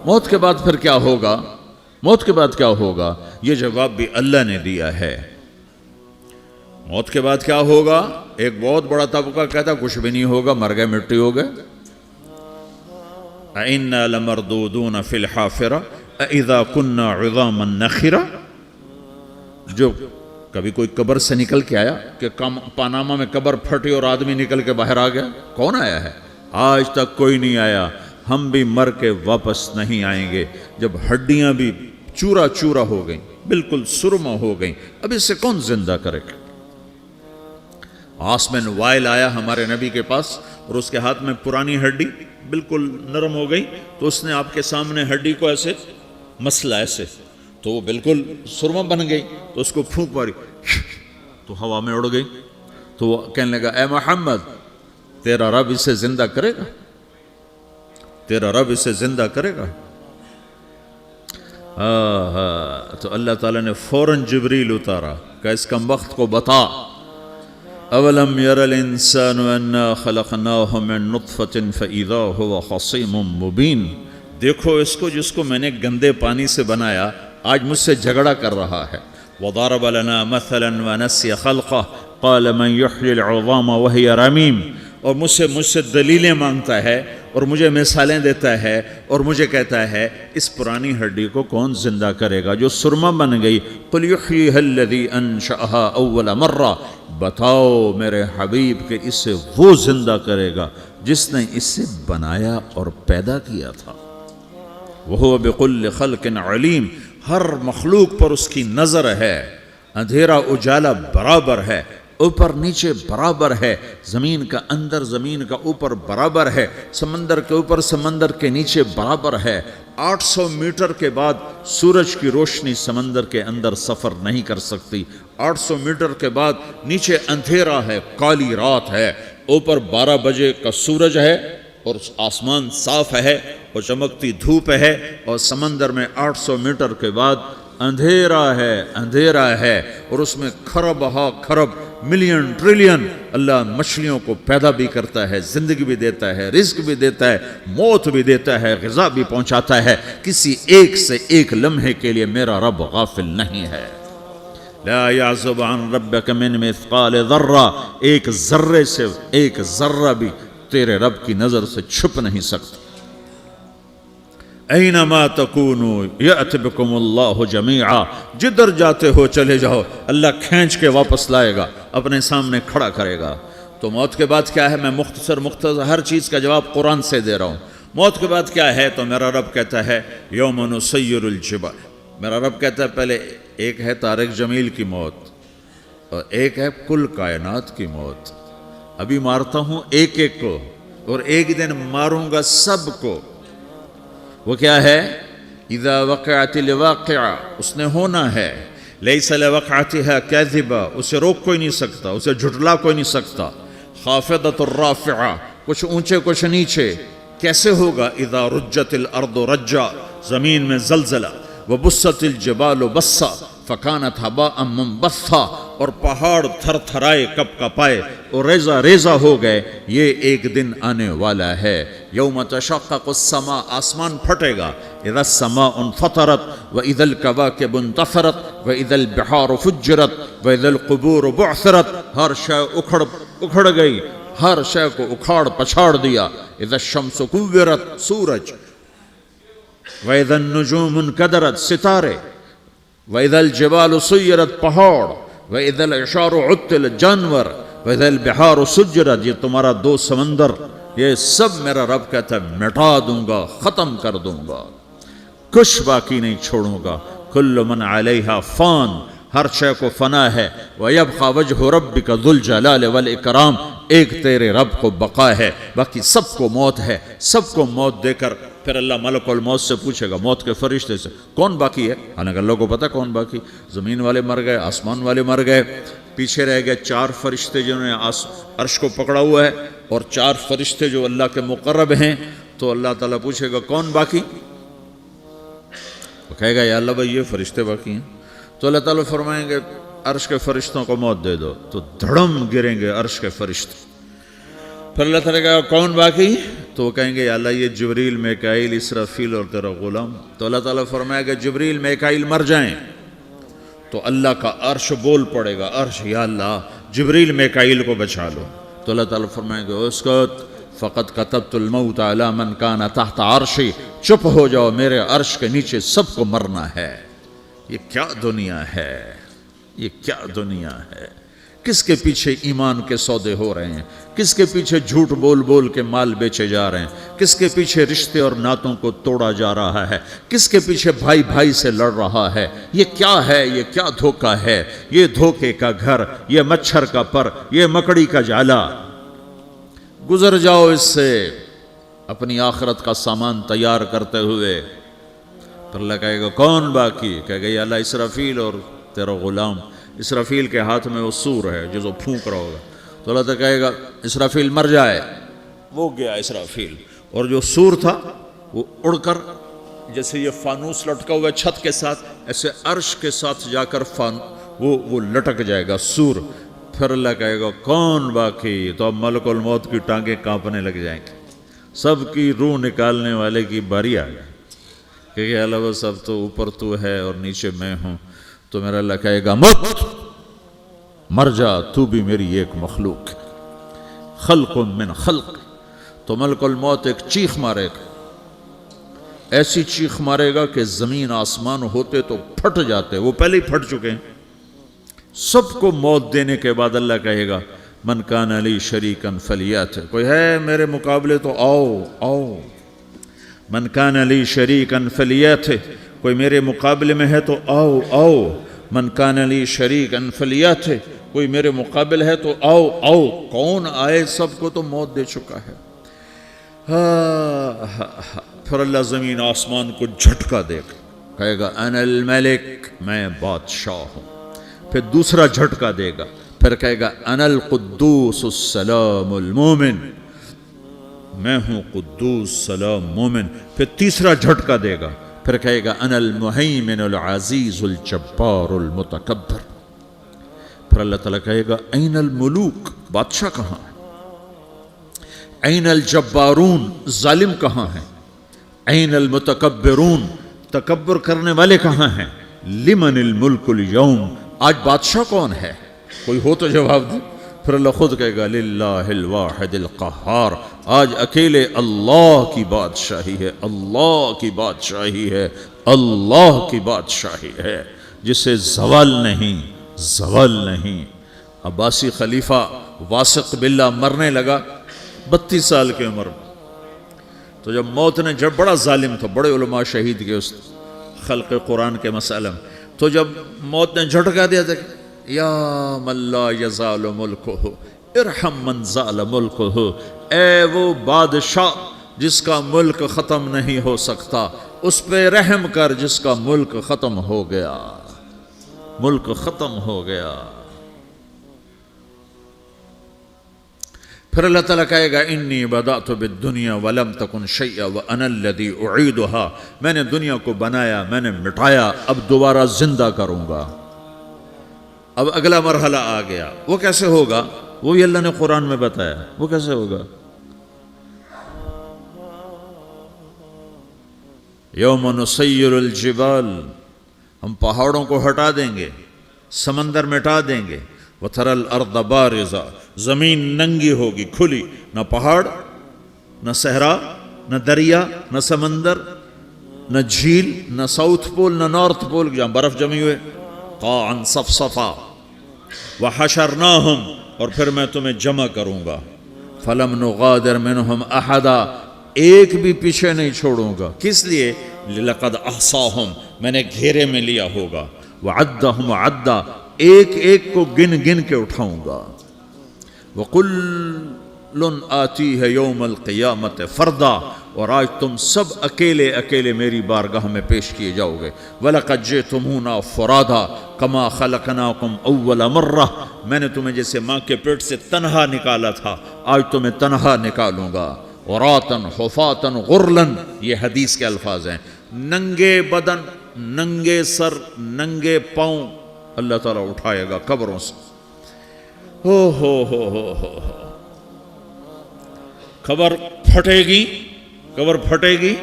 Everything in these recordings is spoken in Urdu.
موت کے بعد پھر کیا ہوگا؟ موت کے بعد کیا ہوگا؟ یہ جواب بھی اللہ نے دیا ہے۔ موت کے بعد کیا ہوگا؟ ایک بہت بڑا طبقہ کہتا کچھ بھی نہیں ہوگا، مر گئے، مٹی ہو گئے۔ اِنَّا لَمَرْدُودُونَ فِي الْحَافِرَةِ اِذَا كُنَّا عِظَامًا نَخِرَةً۔ جو کبھی کوئی قبر سے نکل کے آیا کہ پاناما میں قبر پھٹی اور آدمی نکل کے باہر آ گیا؟ کون آیا ہے؟ آج تک کوئی نہیں آیا۔ ہم بھی مر کے واپس نہیں آئیں گے۔ جب ہڈیاں بھی چورا چورا ہو گئیں، بالکل سرما ہو گئیں، اب اس سے کون زندہ کرے گا؟ آسمین وائل آیا ہمارے نبی کے پاس اور اس کے ہاتھ میں پرانی ہڈی بالکل نرم ہو گئی، تو اس نے آپ کے سامنے ہڈی کو ایسے مسلا، ایسے تو وہ بالکل سرما بن گئی، تو اس کو پھونک ماری تو ہوا میں اڑ گئی۔ تو وہ کہنے لگا اے محمد، تیرا رب اسے زندہ کرے گا؟ تیرا رب اسے زندہ کرے گا؟ تو اللہ تعالیٰ نے فوراً جبریل اتارا کہ اس کمبخت کو بتا، اولم یر الانسان انا خلقناہ من نطفۃ فاذا هو خصیم مبین۔ دیکھو اس کو جس کو میں نے گندے پانی سے بنایا، آج مجھ سے جھگڑا کر رہا ہے۔ وضرب لنا مثلا ونسی خلقہ قال من یحیی العظام وہی رمیم۔ اور مجھ سے دلیلیں مانگتا ہے اور مجھے مثالیں دیتا ہے اور مجھے کہتا ہے اس پرانی ہڈی کو کون زندہ کرے گا جو سرما بن گئی؟ قل یحییھا الذی انشأھا اول مرہ۔ بتاؤ میرے حبیب کہ اسے وہ زندہ کرے گا جس نے اسے بنایا اور پیدا کیا تھا۔ وہو بکل خلق علیم۔ ہر مخلوق پر اس کی نظر ہے، اندھیرا اجالا برابر ہے، اوپر نیچے برابر ہے، زمین کا اندر زمین کا اوپر برابر ہے، سمندر کے اوپر سمندر کے نیچے برابر ہے۔ 800 میٹر کے بعد سورج کی روشنی سمندر کے اندر سفر نہیں کر سکتی۔ 800 میٹر کے بعد نیچے اندھیرا ہے، کالی رات ہے، اوپر 12 بجے کا سورج ہے اور آسمان صاف ہے اور چمکتی دھوپ ہے، اور سمندر میں 800 میٹر کے بعد اندھیرا ہے اور اس میں کھرب ہا کھرب ملین ٹریلین اللہ مچھلیوں کو پیدا بھی کرتا ہے، زندگی بھی دیتا ہے، رزق بھی دیتا ہے، موت بھی دیتا ہے، غذا بھی پہنچاتا ہے۔ کسی ایک سے ایک لمحے کے لیے میرا رب غافل نہیں ہے۔ لا يعزب عن ربك من مثقال ذرہ، ایک ذرے سے ایک ذرہ بھی تیرے رب کی نظر سے چھپ نہیں سکتا۔ اینما تکونوا یأت بکم اللہ جمیعا۔ جدھر جاتے ہو چلے جاؤ، اللہ کھینچ کے واپس لائے گا، اپنے سامنے کھڑا کرے گا۔ تو موت کے بعد کیا ہے؟ میں مختصر ہر چیز کا جواب قرآن سے دے رہا ہوں۔ موت کے بعد کیا ہے؟ تو میرا رب کہتا ہے یوم نسیر الجبال۔ میرا رب کہتا ہے پہلے ایک ہے طارق جمیل کی موت اور ایک ہے کل کائنات کی موت۔ ابھی مارتا ہوں ایک ایک کو اور ایک دن ماروں گا سب کو۔ وہ کیا ہے؟ اذا وقعت الواقعہ، اس نے ہونا ہے۔ لیس لوقعتها کاذبہ، اسے روک کوئی نہیں سکتا، اسے جھٹلا کوئی نہیں سکتا۔ خافضۃ الرافعہ، کچھ اونچے کچھ نیچے۔ کیسے ہوگا؟ اذا رجت الارض رجا، زمین میں زلزلہ۔ وبست الجبال بسا فکانت ہباء منبثا، اور پہاڑ تھر تھرائے کپ کپائے اور ریزہ ریزہ ہو گئے۔ یہ ایک دن آنے والا ہے۔ یوم تشقق السماء، آسمان پھٹے گا۔ اذا السماء انفطرت واذا الكواكب انتثرت واذا البحار فجرت واذا القبور بعثرت۔ ہر شے اکھڑ گئی، ہر شے کو اکھاڑ پچھاڑ دیا۔ اذا الشمس کورت، سورج۔ وَإِذَا النُّجُومُ انْكَدَرَتْ، ستارے۔ وَإِذَا الْجِبَالُ سُيِّرَتْ، پہاڑ۔ وَإِذَا الْعِشَارُ عُطِّلَتْ، جانور۔ وَإِذَا الْبِحَارُ سُجِّرَتْ، یہ تمہارا دو سمندر، یہ سب میرا رب کہتا ہے مٹا دوں گا، ختم کر دوں گا، کچھ باقی نہیں چھوڑوں گا۔ كُلُّ مَنْ عَلَيْهَا فان، ہر شے کو فنا ہے۔ وَيَبْقَى وَجْهُ رَبِّكَ ذُو الْجَلَالِ وَالْإِكْرَامِ، ایک تیرے رب کو بقا ہے، باقی سب کو موت ہے۔ سب کو موت دے کر پھر اللہ ملک الموت سے پوچھے گا، موت کے فرشتے سے، کون باقی ہے؟ حالانکہ اللہ کو پتہ کون باقی۔ زمین والے مر گئے، آسمان والے مر گئے، پیچھے رہ گئے 4 فرشتے جنہوں نے عرش کو پکڑا ہوا ہے، اور 4 فرشتے جو اللہ کے مقرب ہیں۔ تو اللہ تعالیٰ پوچھے گا کون باقی؟ وہ کہے گا یا اللہ بھائی یہ فرشتے باقی ہیں۔ تو اللہ تعالیٰ فرمائیں گے عرش کے فرشتوں کو موت دے دو، تو دھڑم گریں گے عرش کے فرشتے۔ پھر اللہ تعالیٰ کہا کون باقی؟ تو وہ کہیں گے یا اللہ یہ جبریل میکائیل اسرافیل اور تیرا غلام. تو اللہ تعالیٰ فرمائے گا جبریل میکائیل مر جائیں تو اللہ کا عرش بول پڑے گا, عرش یا اللہ جبریل میکائیل کو بچا لو. تو اللہ تعالیٰ فرمائے گا اسکت فقط کتبت الموت علی من کان تحت عرشی, چپ ہو جاؤ میرے عرش کے نیچے سب کو مرنا ہے. یہ کیا دنیا ہے, یہ کیا دنیا ہے. کس کے پیچھے ایمان کے سودے ہو رہے ہیں, کس کے پیچھے جھوٹ بول بول کے مال بیچے جا رہے ہیں, کس کے پیچھے رشتے اور ناتوں کو توڑا جا رہا ہے, کس کے پیچھے بھائی بھائی سے لڑ رہا ہے. یہ کیا ہے, یہ کیا دھوکہ ہے, یہ دھوکے کا گھر, یہ مچھر کا پر, یہ مکڑی کا جالا. گزر جاؤ اس سے اپنی آخرت کا سامان تیار کرتے ہوئے. پھر اللہ کہے گا کون باقی, کہے گا یا اللہ اسرافیل اور تیرا غلام. اسرافیل کے ہاتھ میں وہ سور ہے جو پھونک رہا ہوگا. تو اللہ تعالیٰ کہے گا اسرافیل مر جائے, وہ گیا اسرافیل, اور جو سور تھا وہ اڑ کر جیسے یہ فانوس لٹکا ہوا ہے چھت کے ساتھ, ایسے عرش کے ساتھ جا کر وہ لٹک جائے گا سور. پھر اللہ کہے گا کون باقی, تو اب ملک الموت کی ٹانگیں کانپنے لگ جائیں گی, سب کی روح نکالنے والے کی باری آ گئی, کہ اللہ وہ سب تو اوپر تو ہے اور نیچے میں ہوں. تو میرا اللہ کہے گا مت, مر جا, تو بھی میری ایک مخلوق, خلق من خلق. تو ملک الموت ایک چیخ مارے گا, ایسی چیخ مارے گا کہ زمین آسمان ہوتے تو پھٹ جاتے, وہ پہلے ہی پھٹ چکے ہیں. سب کو موت دینے کے بعد اللہ کہے گا من کان لی شریکا فلیات, کوئی ہے میرے مقابلے تو آؤ آؤ. من کان لی شریکا فلیات, کوئی میرے مقابلے میں ہے تو آؤ آؤ. من کان لی شریکا فلیات, کوئی میرے مقابل ہے تو آؤ آؤ. کون آئے, سب کو تو موت دے چکا ہے. پھر اللہ زمین آسمان کو جھٹکا دے گا, کہے گا انا الملک, میں بادشاہ ہوں. پھر دوسرا جھٹکا دے گا, پھر کہے گا انا القدوس السلام المومن, میں ہوں قدوس سلام مومن. پھر تیسرا جھٹکا دے گا, پھر کہے گا انا المہیمن العزیز الجبار المتکبر. پھر اللہ تعالیٰ کہے گا این الملوک, بادشاہ کہاں ہے, این الجبارون, ظالم کہاں ہیں, این المتکبرون, تکبر کرنے والے کہاں ہیں, لمن الملک اليوم, آج بادشاہ کون ہے, کوئی ہو تو جواب دے. پھر اللہ خود کہے گا للہ الواحد القہار, آج اکیلے اللہ کی بادشاہی ہے, اللہ کی بادشاہی ہے, اللہ کی بادشاہی ہے, جسے زوال نہیں, زوال نہیں. عباسی خلیفہ واثق باللہ مرنے لگا 32 سال کی عمر میں. تو جب موت نے, جب بڑا ظالم تھا, بڑے علماء شہید کے اس خلق قرآن کے مسئلہ میں, تو جب موت نے جھٹکا دیا تھا یا من لا یزال ملکہ ارحم من زال ملکہ, اے وہ بادشاہ جس کا ملک ختم نہیں ہو سکتا, اس پہ رحم کر جس کا ملک ختم ہو گیا, ملک ختم ہو گیا. پھر اللہ تعالیٰ کہے گا انی بدأت بالدنیا ولم تکن شیئا وانا الذی اعیدہا, میں نے دنیا کو بنایا, میں نے مٹایا, اب دوبارہ زندہ کروں گا. اب اگلا مرحلہ آ گیا, وہ کیسے ہوگا, وہ بھی اللہ نے قرآن میں بتایا. وہ کیسے ہوگا, یوم نسیر الجبال, ہم پہاڑوں کو ہٹا دیں گے, سمندر مٹا دیں گے. وَتَرَى الْأَرْضَ بَارِزَةً, زمین ننگی ہوگی, کھلی, نہ پہاڑ, نہ صحرا, نہ دریا, نہ سمندر, نہ جھیل, نہ ساؤتھ پول, نہ نارتھ پول جہاں برف جمی ہوئے. قَاعًا صَفْصَفًا وَحَشَرْنَاهُمْ, اور پھر میں تمہیں جمع کروں گا. فَلَمْ نُغَادِرْ مِنْهُمْ أَحَدًا, ایک بھی پیچھے نہیں چھوڑوں گا. کس لیے, لَقَدْ أَحْصَاهُمْ, میں نے گھیرے میں لیا ہوگا. وَعَدَّهُمْ عَدًّا, ایک ایک کو گن گن کے اٹھاؤں گا. وَقُلٌّ آتِيهَ يَوْمَ الْقِيَامَةِ فَرْدًا, اور آج تم سب اکیلے اکیلے میری بارگاہ میں پیش کیے جاؤ گے. وَلَقَدْ جِئْتُمُونَا فُرَادًا كَمَا خَلَقْنَاكُمْ أَوَّلَ مَرَّةٍ, میں نے تمہیں جیسے ماں کے پیٹ سے تنہا نکالا تھا, آج تمہیں تنہا نکالوں گا. عُرَاةً حُفَاةً غُرْلًا, یہ حدیث کے الفاظ ہیں. ننگے بدن, ننگے سر, ننگے پاؤں اللہ تعالیٰ اٹھائے گا قبروں سے. ہو قبر پھٹے گی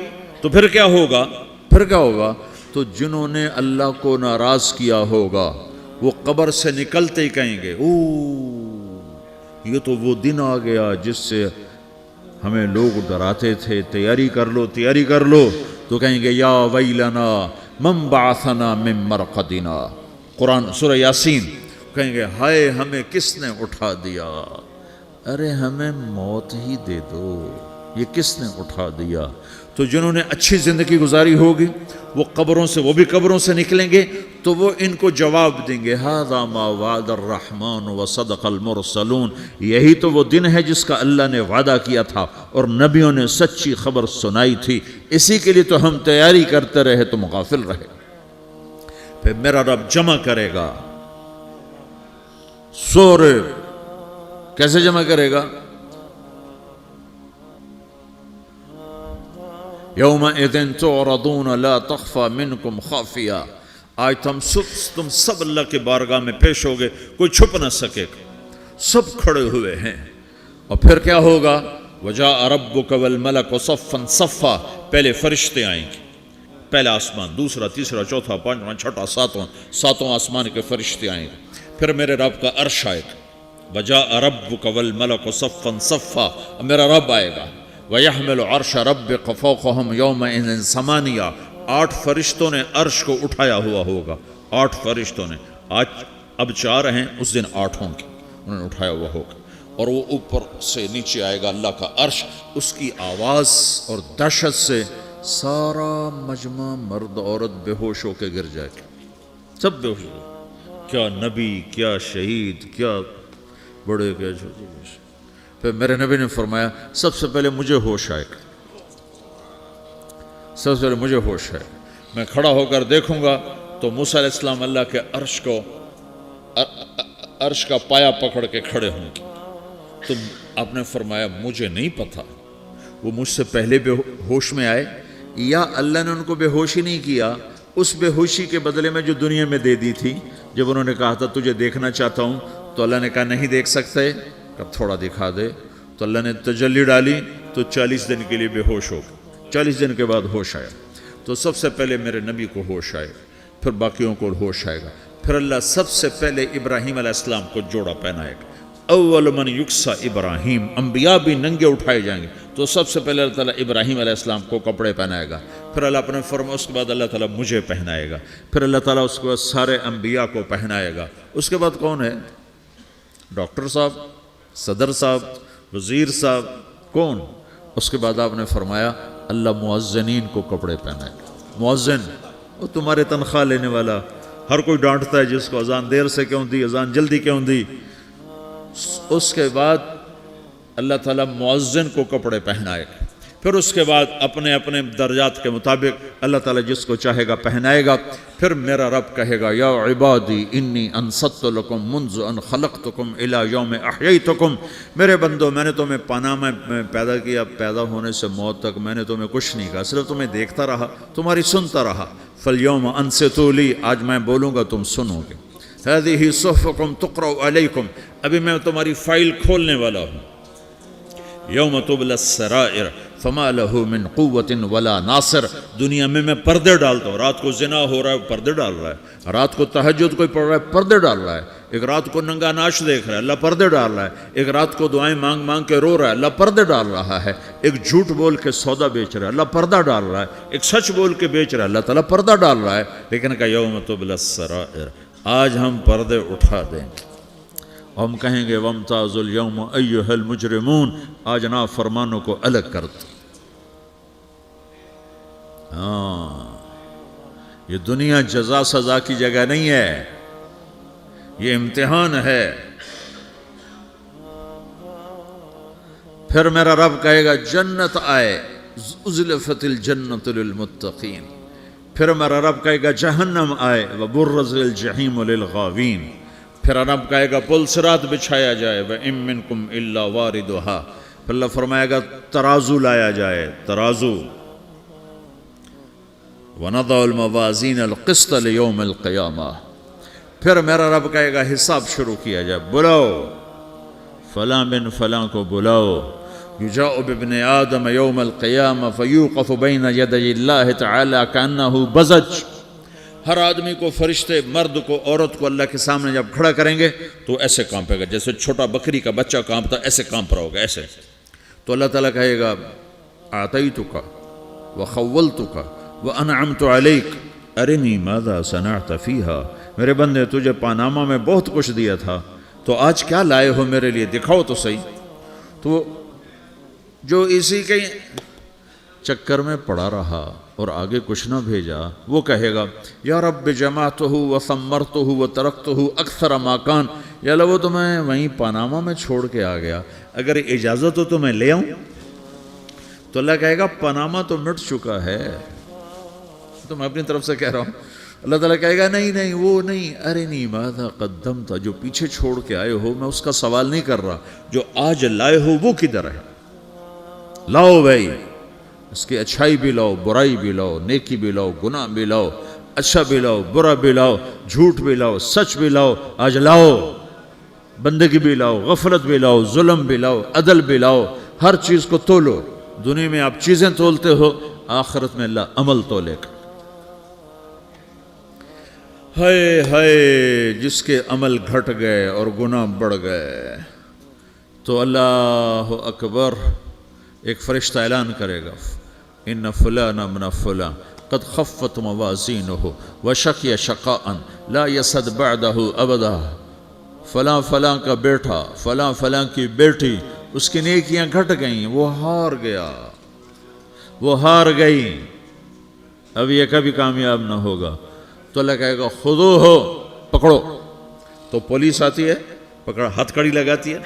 تو پھر کیا ہوگا؟ تو جنہوں نے اللہ کو ناراض کیا ہوگا وہ قبر سے نکلتے ہی کہیں گے یہ تو وہ دن آ گیا جس سے ہمیں لوگ ڈراتے تھے، تیاری کر لو، تو کہیں گے یا ویلنا من بعثنا من مرقدنا، قرآن سورہ یاسین، کہیں گے ہائے ہمیں کس نے اٹھا دیا، ارے ہمیں موت ہی دے دو، یہ کس نے اٹھا دیا؟ تو جنہوں نے اچھی زندگی گزاری ہوگی وہ بھی قبروں سے نکلیں گے تو وہ ان کو جواب دیں گے ھذا ما وعد الرحمن وصدق المرسلون، یہی تو وہ دن ہے جس کا اللہ نے وعدہ کیا تھا اور نبیوں نے سچی خبر سنائی تھی، اسی کے لیے تو ہم تیاری کرتے رہے، تم غافل رہے۔ پھر میرا رب جمع کرے گا سورے، کیسے جمع کرے گا؟ یومئذ تعرضون لا تخفى منکم خافیہ، آج تم سب اللہ کے بارگاہ میں پیش ہوگے، کوئی چھپ نہ سکے گا، سب کھڑے ہوئے ہیں۔ اور پھر کیا ہوگا؟ وجاء ربک والملک صفا صفا، پہلے فرشتے آئیں گے، پہلا آسمان، دوسرا، تیسرا، چوتھا، پانچواں، چھٹا، ساتواں آسمان کے فرشتے آئیں گے، پھر میرے رب کا عرش آئے گا، وجاء ربک والملک صفا صفا، میرا رب آئے گا، وَيَحْمِلُ عَرْشَ رَبِّكَ فَوْقَهُمْ يَوْمَئِذٍ ثَمَانِيَةٌ، 8 فرشتوں نے عرش کو اٹھایا ہوا ہوگا، 8 فرشتوں نے، اب 4 ہیں، اس دن 8 ہوں گے، انہوں نے اٹھایا ہوا ہوگا، اور وہ اوپر سے نیچے آئے گا اللہ کا عرش، اس کی آواز اور دہشت سے سارا مجمع مرد عورت بے ہوش ہو کے گر جائے گا، سب بے ہوش ہو گئے، کیا نبی، کیا شہید، کیا بڑے، کیا چھوٹے۔ پھر میرے نبی نے فرمایا سب سے پہلے مجھے ہوش آئے گا، سب سے پہلے مجھے ہوش ہے، میں کھڑا ہو کر دیکھوں گا تو موسیٰ علیہ السلام اللہ کے عرش کا پایا پکڑ کے کھڑے ہوں گے، تو آپ نے فرمایا مجھے نہیں پتا وہ مجھ سے پہلے بے ہوش میں آئے یا اللہ نے ان کو بے ہوشی نہیں کیا، اس بے ہوشی کے بدلے میں جو دنیا میں دے دی تھی، جب انہوں نے کہا تھا تجھے دیکھنا چاہتا ہوں تو اللہ نے کہا نہیں دیکھ سکتے، اب تھوڑا دکھا دے، تو اللہ نے تجلی ڈالی تو 40 دن کے لیے بے ہوش ہو گئے، 40 دن کے بعد ہوش آیا، تو سب سے پہلے میرے نبی کو ہوش آئے، پھر باقیوں کو ہوش آئے گا، پھر اللہ سب سے پہلے ابراہیم علیہ السلام کو جوڑا پہنائے گا، اول من یکسا ابراہیم، انبیاء بھی ننگے اٹھائے جائیں گے، تو سب سے پہلے اللہ تعالیٰ ابراہیم علیہ السلام کو کپڑے پہنائے گا، پھر اللہ اپنے فرما، اس کے بعد اللہ تعالیٰ مجھے پہنائے گا، پھر اللہ تعالیٰ اس کے بعد سارے انبیاء کو پہنائے گا، اس کے بعد کون ہے؟ ڈاکٹر صاحب، صدر صاحب، وزیر صاحب، کون؟ اس کے بعد آپ نے فرمایا اللہ مؤذنین کو کپڑے پہنائے گا، مؤذن وہ تمہارے تنخواہ لینے والا، ہر کوئی ڈانٹتا ہے جس کو اذان دیر سے کیوں دی، اذان جلدی کیوں دی، اس کے بعد اللہ تعالیٰ مؤذن کو کپڑے پہنائے گا، پھر اس کے بعد اپنے اپنے درجات کے مطابق اللہ تعالیٰ جس کو چاہے گا پہنائے گا، پھر میرا رب کہے گا یا عبادی انی انصت لکم منذ ان خلقتکم الی یوم احییتکم، میرے بندو میں نے تمہیں پناہ میں پیدا کیا، پیدا ہونے سے موت تک میں نے تمہیں کچھ نہیں کہا، صرف تمہیں دیکھتا رہا، تمہاری سنتا رہا، فالیوم انصتوا لی، آج میں بولوں گا تم سنو گے، ہذہ صحفکم تقرأ علیکم، ابھی میں تمہاری فائل کھولنے والا ہوں، یوم تبلی السرائر فما لہ من قوت ولا ناصر، دنیا میں پردے ڈالتا ہوں، رات کو زنا ہو رہا ہے پردے ڈال رہا ہے، رات کو تہجد کوئی پڑھ رہا ہے پردے ڈال رہا ہے، ایک رات کو ننگا ناچ دیکھ رہا ہے اللہ پردے ڈال رہا ہے، ایک رات کو دعائیں مانگ مانگ کے رو رہا ہے اللہ پردے ڈال رہا ہے، ایک جھوٹ بول کے سودا بیچ رہا ہے اللہ پردہ ڈال رہا ہے، ایک سچ بول کے بیچ رہا ہے اللہ تعالیٰ پردہ ڈال رہا ہے، لیکن کہ یوم تبلی السرائر، آج ہم پردے اٹھا دیں گے، ہم کہیں گے وامتازوا اليوم ایھا المجرمون، آج نافرمانوں کو الگ کر دو۔ یہ دنیا جزا سزا کی جگہ نہیں ہے، یہ امتحان ہے۔ پھر میرا رب کہے گا جنت آئے، ازلفت الجنت للمتقین، پھر میرا رب کہے گا جہنم آئے، وبرز الجحیم للغاوین، پھر رب کہے گا پل صراط بچھایا جائے، وَإِن مِّنكُمْ إِلَّا وَارِدُهَا، پھر اللہ فرمائے گا ترازو لایا جائے، ترازو، وَنَضَعُ الْمَوَازِينَ الْقِسْطَ لِيَوْمِ الْقِيَامَةِ، پھر میرا رب کہے گا حساب شروع کیا جائے، بلاؤ فلاں بن فلاں کو بلاؤ، یجاء بابن آدم یوم القیامہ فیوقف بین یدی اللہ تعالی کانہ بزج، ہر آدمی کو، فرشتے، مرد کو، عورت کو اللہ کے سامنے جب کھڑا کریں گے تو ایسے کانپے گا جیسے چھوٹا بکری کا بچہ کانپتا، ایسے کانپ رہا ہوگا ایسے. تو اللہ تعالیٰ کہے گا اعطیتک وخولتک وانعمت علیک ارنی ماذا صنعت فیہا، میرے بندے تجھے پاناما میں بہت کچھ دیا تھا، تو آج کیا لائے ہو میرے لیے، دکھاؤ تو صحیح. تو جو اسی کے چکر میں پڑا رہا اور آگے کچھ نہ بھیجا، وہ کہے گا یا رب جمعتہ وثمرتہ وترکتہ اکثر ما کان، یا اللہ وہ تو میں وہیں پاناما میں چھوڑ کے آ گیا، اگر اجازت ہو تو میں لے آؤں. تو اللہ کہے گا پاناما تو مٹ چکا ہے، تو میں اپنی طرف سے کہہ رہا ہوں. اللہ تعالیٰ کہے گا نہیں نہیں وہ نہیں، ارنی ماذا قدمت، جو پیچھے چھوڑ کے آئے ہو میں اس کا سوال نہیں کر رہا، جو آج لائے ہو وہ کدھر ہے، لاؤ بھائی، اس کی اچھائی بھی لاؤ، برائی بھی لاؤ، نیکی بھی لاؤ، گناہ بھی لاؤ، اچھا بھی لاؤ، برا بھی لاؤ، جھوٹ بھی لاؤ، سچ بھی لاؤ، آج لاؤ، بندگی بھی لاؤ، غفلت بھی لاؤ، ظلم بھی لاؤ، عدل بھی لاؤ، ہر چیز کو تولو. دنیا میں آپ چیزیں تولتے ہو، آخرت میں اللہ عمل تولے گا. ہائے ہائے جس کے عمل گھٹ گئے اور گناہ بڑھ گئے، تو اللہ اکبر، ایک فرشتہ اعلان کرے گا ان فلان من فلان قد خفت موازینہ وشقی شقاء لا یسد بعدہ ابدا، فلاں فلاں کا بیٹا، فلاں فلاں کی بیٹی، اس کی نیکیاں گھٹ گئیں، وہ ہار گیا، وہ ہار گئی، اب یہ کبھی کامیاب نہ ہوگا. تو اللہ کہے گا خودو ہو، پکڑو. تو پولیس آتی ہے، پکڑ ہتھ کڑی لگاتی ہے.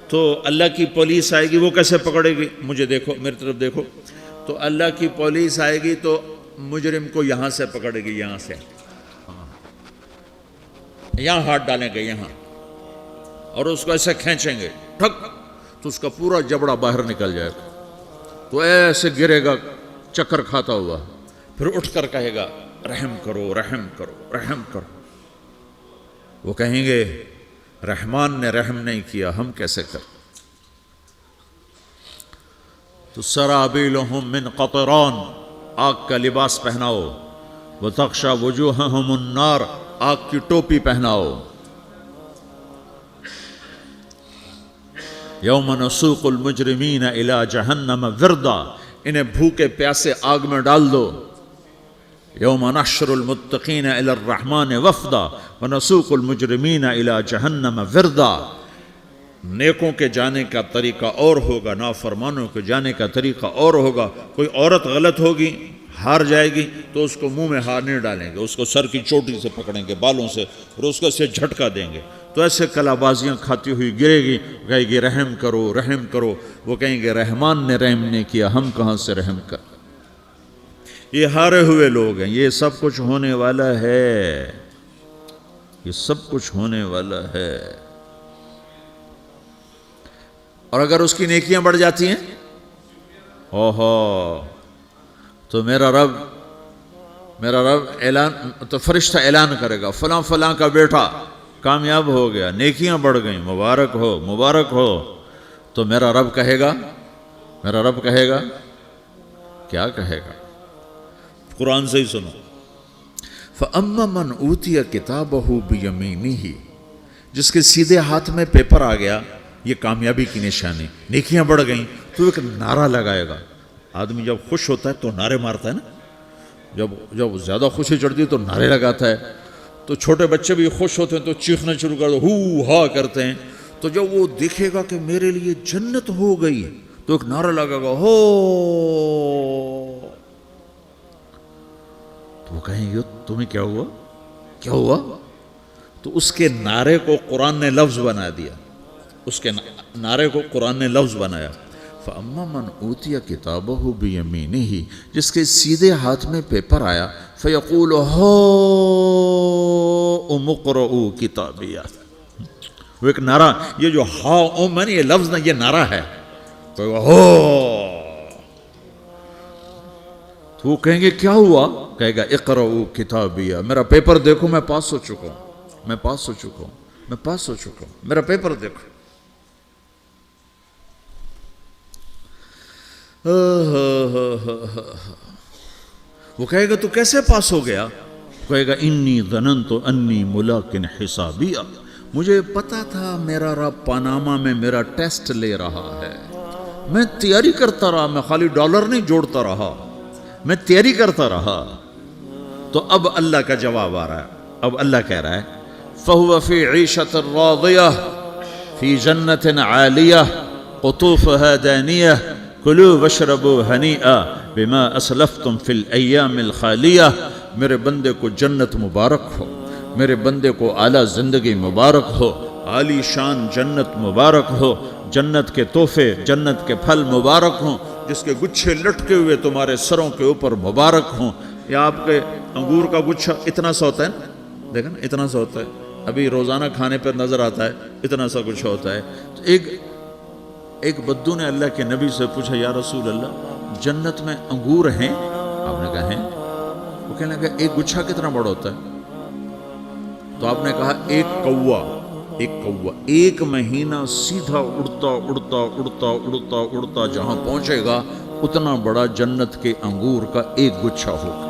تو اللہ کی پولیس آئے گی، وہ کیسے پکڑے گی، مجھے دیکھو، میری طرف دیکھو. تو اللہ کی پولیس آئے گی تو مجرم کو یہاں سے پکڑے گی، یہاں سے، یہاں ہاتھ ڈالیں گے یہاں، اور اس کو ایسے کھینچیں گے ٹھک، تو اس کا پورا جبڑا باہر نکل جائے گا. تو ایسے گرے گا چکر کھاتا ہوا، پھر اٹھ کر کہے گا رحم کرو، رحم کرو، رحم کرو. وہ کہیں گے رحمان نے رحم نہیں کیا، ہم کیسے کر. تو سرابیلہم من قطران، آگ کا لباس پہناؤ، وتغشا وجوہہم النار، آگ کی ٹوپی پہناؤ. یوم نسوق المجرمین الی جہنم وردا، انہیں بھوکے پیاسے آگ میں ڈال دو. یوم نحشر المتقین الی الرحمن وفدا ونسوق المجرمین الی جہنم وردا. نیکوں کے جانے کا طریقہ اور ہوگا، نافرمانوں کے جانے کا طریقہ اور ہوگا. کوئی عورت غلط ہوگی، ہار جائے گی، تو اس کو منہ میں ہار نہیں ڈالیں گے، اس کو سر کی چوٹی سے پکڑیں گے، بالوں سے، اور اس کو سے جھٹکا دیں گے. تو ایسے کلا بازیاں کھاتی ہوئی گرے گی، کہے گی رحم کرو، رحم کرو. وہ کہیں گے رحمان نے رحم نہیں کیا، ہم کہاں سے رحم کر. یہ ہارے ہوئے لوگ ہیں. یہ سب کچھ ہونے والا ہے، یہ سب کچھ ہونے والا ہے. اور اگر اس کی نیکیاں بڑھ جاتی ہیں، اوہو، تو میرا رب اعلان، تو فرشتہ اعلان کرے گا فلاں فلاں کا بیٹا کامیاب ہو گیا، نیکیاں بڑھ گئیں، مبارک ہو، مبارک ہو. تو میرا رب کہے گا کیا کہے گا، قرآن سے ہی سنو. فَأَمَّا مَنْ أُوتِيَ كِتَابَهُ بِيَمِينِهِ، جس کے سیدھے ہاتھ میں پیپر آ گیا، یہ کامیابی کی نشانی، نیکیاں بڑھ گئیں، تو ایک نعرہ لگائے گا. آدمی جب خوش ہوتا ہے تو نعرے مارتا ہے نا، جب زیادہ خوشی چڑھتی ہے تو نعرے لگاتا ہے. تو چھوٹے بچے بھی خوش ہوتے ہیں تو چیخنا شروع کر دو، ہو ہا کرتے ہیں. تو جب وہ دیکھے گا کہ میرے لیے جنت ہو گئی، تو ایک نعرہ لگے گا، ہو. تو وہ کہیں گے تمہیں کیا ہوا، کیا ہوا. تو اس کے نعرے کو قرآن نے لفظ بنا دیا، اس کے نعرے کو قرآن نے لفظ بنایا. فَأَمَّا مَنْ أُوتِيَ كِتَابَهُ بِيَمِينِهِ، جس کے سیدھے ہاتھ میں پیپر آیا، فَيَقُولُ هَاؤْمُ اقْرَءُوا كِتَابِيَهْ. وہ ایک نعرہ، یہ جو ہاؤم ہے، یہ لفظ نہ، یہ نعرہ ہے. تو وہ کہیں گے کیا ہوا، کہے گا اقرؤوا کتابیہ، میرا پیپر دیکھو، میں پاس ہو چکا ہوں، میں پاس ہو چکا ہوں، میں پاس ہو چکا ہوں، میرا پیپر دیکھو. وہ کہے گا تو کیسے پاس ہو گیا؟ کہے گا انی ظننت انی ملاقن حسابیہ، مجھے پتا تھا میرا رب پاناما میں میرا ٹیسٹ لے رہا ہے، میں تیاری کرتا رہا، میں خالی ڈالر نہیں جوڑتا رہا، میں تیاری کرتا رہا۔ تو اب اللہ کا جواب آ رہا ہے، اب اللہ کہہ رہا ہے فَهُوَ فِي عِيشَةٍ رَاضِيَةٍ فِي جَنَّةٍ عَالِيَةٍ قُطُوفُهَا دَانِيَةٌ كُلُوا وَاشْرَبُوا هَنِيئًا بِمَا أَسْلَفْتُمْ فِي الْأَيَّامِ الْخَالِيَةِ، میرے بندے کو جنت مبارک ہو، میرے بندے کو اعلیٰ زندگی مبارک ہو، عالی شان جنت مبارک ہو، جنت کے تحفے، جنت کے پھل مبارک ہوں، جس کے گچھے لٹکے ہوئے تمہارے سروں کے اوپر مبارک ہوں۔ یا آپ کے انگور کا گچھا اتنا سا ہوتا ہے نا، دیکھیں نا اتنا سا ہوتا ہے، ابھی روزانہ کھانے پر نظر آتا ہے، اتنا سا گچھا ہوتا ہے۔ تو ایک بدو نے اللہ کے نبی سے پوچھا یا رسول اللہ جنت میں انگور ہیں؟ آپ نے کہا ہیں۔ وہ کہنے لگا ایک گچھا کتنا بڑا ہوتا ہے؟ تو آپ نے کہا ایک مہینہ سیدھا اڑتا اڑتا اڑتا اڑتا اڑتا جہاں پہنچے گا اتنا بڑا جنت کے انگور کا ایک گچھا ہوگا۔